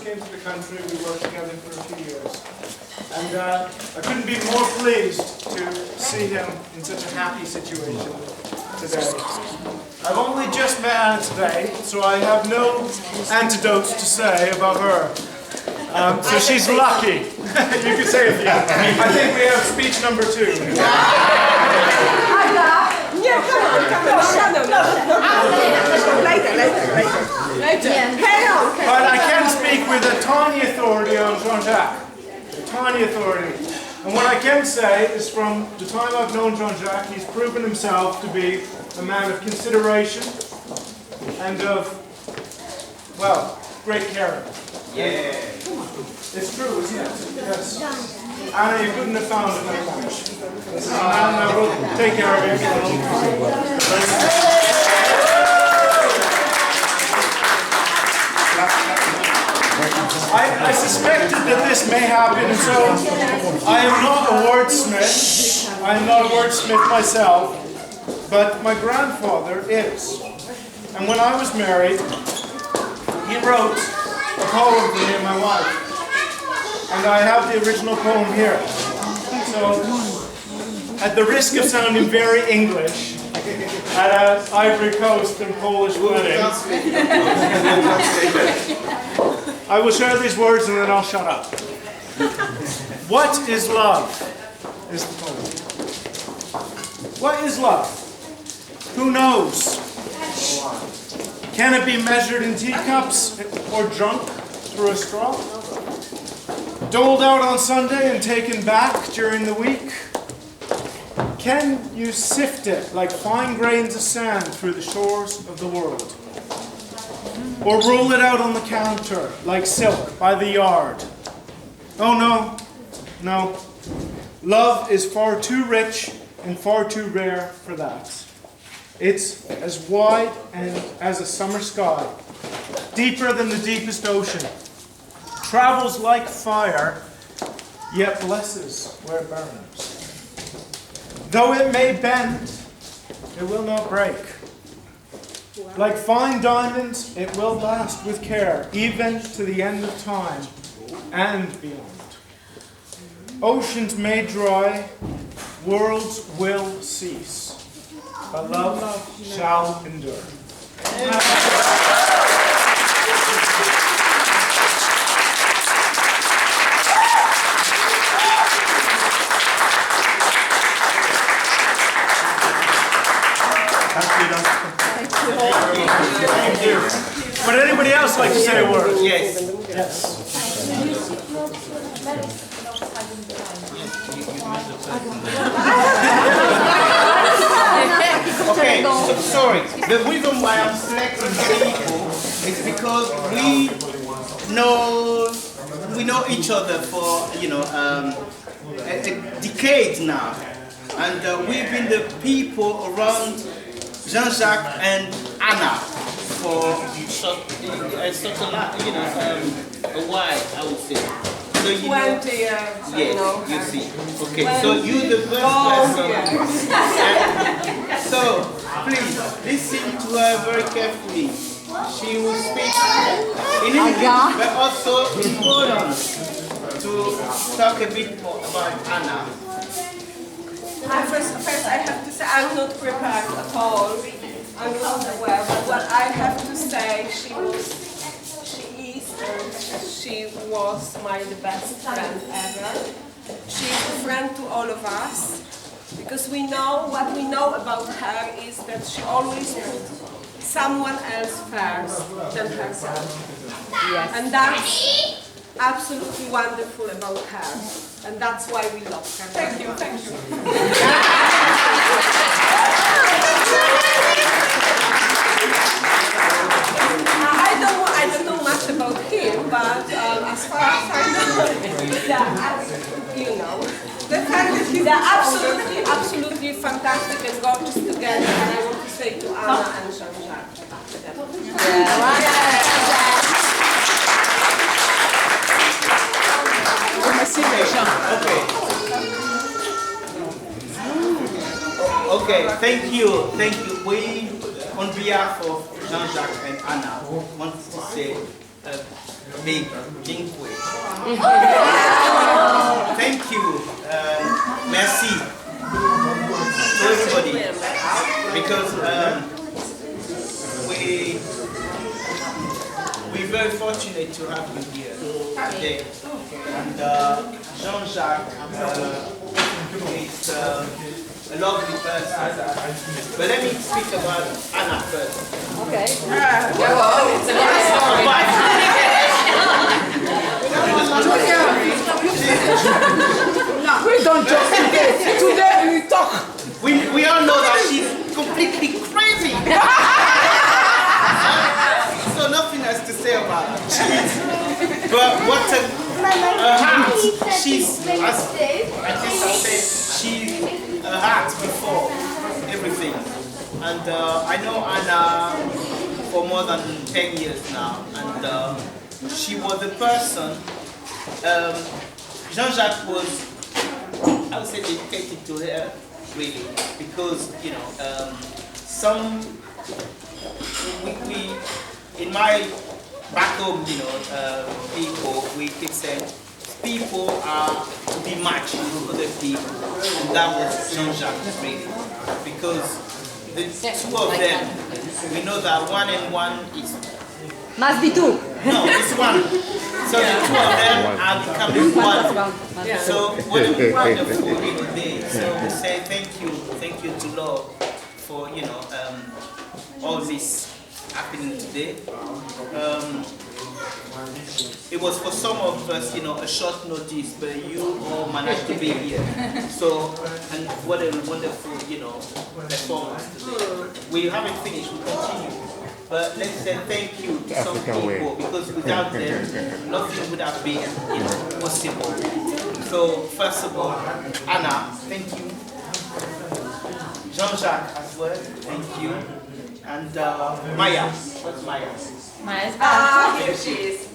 came to the country, we worked together for a few years. And I couldn't be more pleased to see him in such a happy situation today. I've only just met Anna today, so I have no antidote to say about her. So she's lucky. You can say it. I think we have speech number 2. But I can speak with a tiny authority on Jean-Jacques. A tiny authority. And what I can say is from the time I've known Jean-Jacques, he's proven himself to be a man of consideration and of, well, great caring. Yeah. It's true, isn't it? Yes. Anna, you couldn't have found a better match. This is a man that will take care of you for a long time. I suspected that this may happen, and so I am not a wordsmith. I am not a wordsmith myself, but my grandfather is. And when I was married, he wrote a poem for me and my wife. And I have the original poem here. So, at the risk of sounding very English, at an Ivory Coast and Polish wedding, I will share these words and then I'll shut up. What is love? Is the poem. What is love? Who knows? Can it be measured in teacups or drunk through a straw? Doled out on Sunday and taken back during the week? Can you sift it like fine grains of sand through the shores of the world? Or roll it out on the counter like silk by the yard? Oh no, no. Love is far too rich and far too rare for that. It's as wide and as a summer sky, deeper than the deepest ocean, travels like fire, yet blesses where it burns. Though it may bend, it will not break. Like fine diamonds, it will last with care, even to the end of time and beyond. Oceans may dry, worlds will cease, but love shall endure. Thank you. Would anybody else like to say a word? Yes. Yes. Okay, so, sorry. The reason why I'm selecting people is because we know each other for a decade now, and we've been the people around Jean-Jacques and Anna for such a while, I would say. So 20 years, yes, you see. Okay, so you're the first person. So, please, listen to her very carefully. She will speak in English, but also in Poland to talk a bit more about Anna. First, I have to say I'm not prepared at all. I'm not aware, but what I have to say, she was my best friend ever. She's a friend to all of us, because what we know about her is that she always put someone else first than herself. Yes. And that's absolutely wonderful about her. And that's why we love her. Thank you, thank you. I don't know much about him, but as far as I know, the fact that they're absolutely fantastic and gorgeous together, and I want to say to Anna and Jean-Jacques. Okay, thank you. We, on behalf of Jean-Jacques and Anna, want to say big jingle. Thank you. Merci to everybody. Because we're very fortunate to have you here today. And Jean-Jacques is a lovely person. But let me speak about Anna first. Okay. Well, it's a nice story. We don't joke today. Today we talk. We all know that she's completely crazy. So nothing else to say about her. But what a heart. She's, as I said, she's a heart before everything. And I know Anna for more than 10 years now. And she was the person, Jean-Jacques was, I would say, dedicated to her, really. Because, you know, we in my back home, you know, people, we could say people are to be matched with other people, and that was Jean-Jacques, really, because the two of them, we know that 1 and 1 is Must be 2. no, it's 1. So the two of them are becoming 1. So what a wonderful day. So we say thank you to Lord for, you know, all this happening today. It was for some of us, you know, a short notice, but you all managed to be here. So, and what a wonderful, you know, performance today. We haven't finished, we continue. But let's say thank you to some people, because without them, nothing would have been, you know, possible. So, first of all, Anna, thank you. Jean-Jacques as well, thank you. And Maya, what's Maya? Maya's Here she is.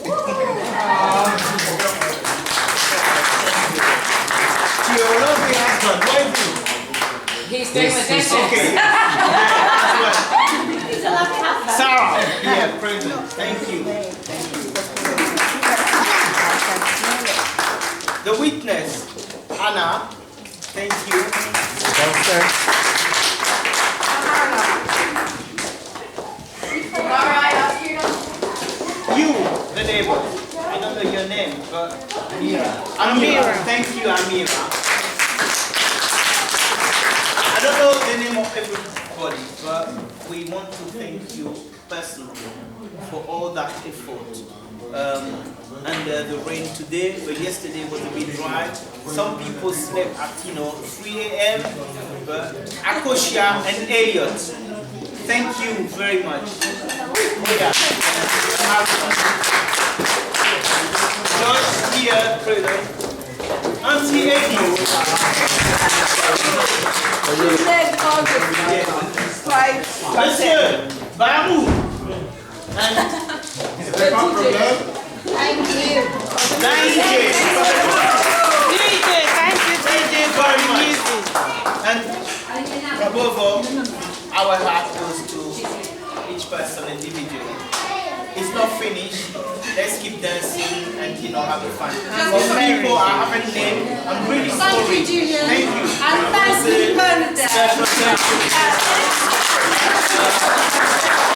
Your lovely husband, where is he? He's doing the dishes. Okay. He's a lovely husband. Sarah, yeah, present. Thank you. Thank you. The witness, Anna, thank you. You, the neighbor. I don't know your name, but Amira. Thank you, Amira. I don't know the name of everybody, but we want to thank you personally for all that effort. And the rain today, but yesterday was a bit dry. Some people slept at 3 a.m. But Akosia and Elliot, thank you very much. George here, brother. Auntie Eddie. Monsieur Barou. And Thank you. DJ, thank you very much. And above all, our heart goes to each person individually. It's not finished. Let's keep dancing and having fun. For some people I haven't named, I'm really sorry. Thank you. And thanks to the